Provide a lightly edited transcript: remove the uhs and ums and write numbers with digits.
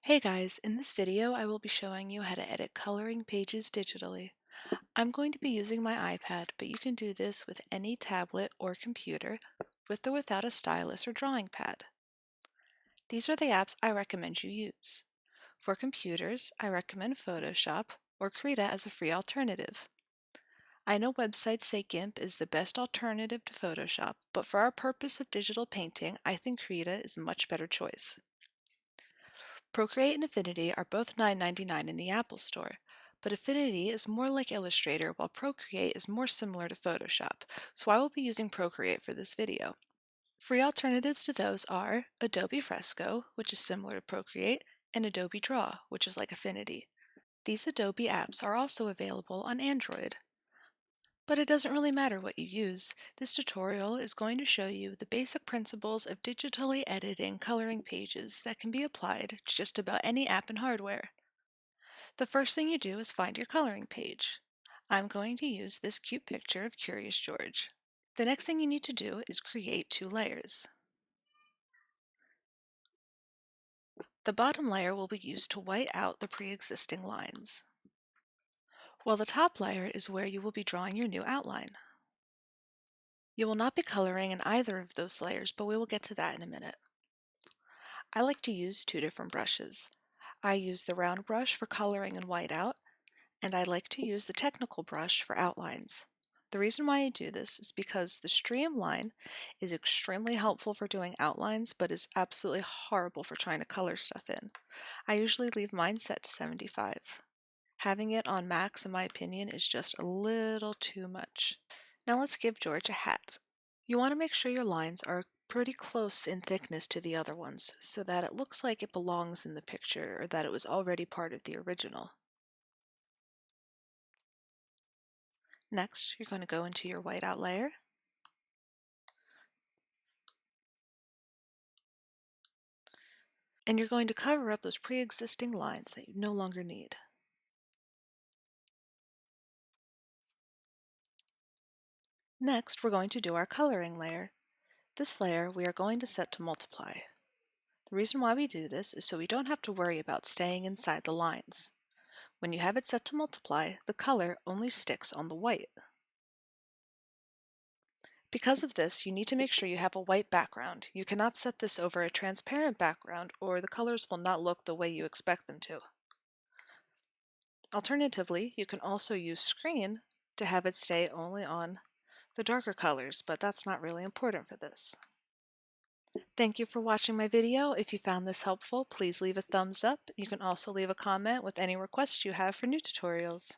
Hey guys, in this video I will be showing you how to edit coloring pages digitally. I'm going to be using my iPad, but you can do this with any tablet or computer, with or without a stylus or drawing pad. These are the apps I recommend you use. For computers, I recommend Photoshop or Krita as a free alternative. I know websites say GIMP is the best alternative to Photoshop, but for our purpose of digital painting, I think Krita is a much better choice. Procreate and Affinity are both $9.99 in the Apple Store, but Affinity is more like Illustrator while Procreate is more similar to Photoshop, so I will be using Procreate for this video. Free alternatives to those are Adobe Fresco, which is similar to Procreate, and Adobe Draw, which is like Affinity. These Adobe apps are also available on Android. But it doesn't really matter what you use. This tutorial is going to show you the basic principles of digitally editing coloring pages that can be applied to just about any app and hardware. The first thing you do is find your coloring page. I'm going to use this cute picture of Curious George. The next thing you need to do is create two layers. The bottom layer will be used to white out the pre-existing lines, while the top layer is where you will be drawing your new outline. You will not be coloring in either of those layers, but we will get to that in a minute. I like to use two different brushes. I use the round brush for coloring and whiteout, and I like to use the technical brush for outlines. The reason why I do this is because the streamline is extremely helpful for doing outlines, but is absolutely horrible for trying to color stuff in. I usually leave mine set to 75. Having it on max, in my opinion, is just a little too much. Now let's give George a hat. You want to make sure your lines are pretty close in thickness to the other ones so that it looks like it belongs in the picture or that it was already part of the original. Next, you're going to go into your whiteout layer. And you're going to cover up those pre-existing lines that you no longer need. Next, we're going to do our coloring layer. This layer we are going to set to multiply. The reason why we do this is so we don't have to worry about staying inside the lines. When you have it set to multiply, the color only sticks on the white. Because of this, you need to make sure you have a white background. You cannot set this over a transparent background or the colors will not look the way you expect them to. Alternatively, you can also use screen to have it stay only on the darker colors, but that's not really important for this. Thank you for watching my video. If you found this helpful, please leave a thumbs up. You can also leave a comment with any requests you have for new tutorials.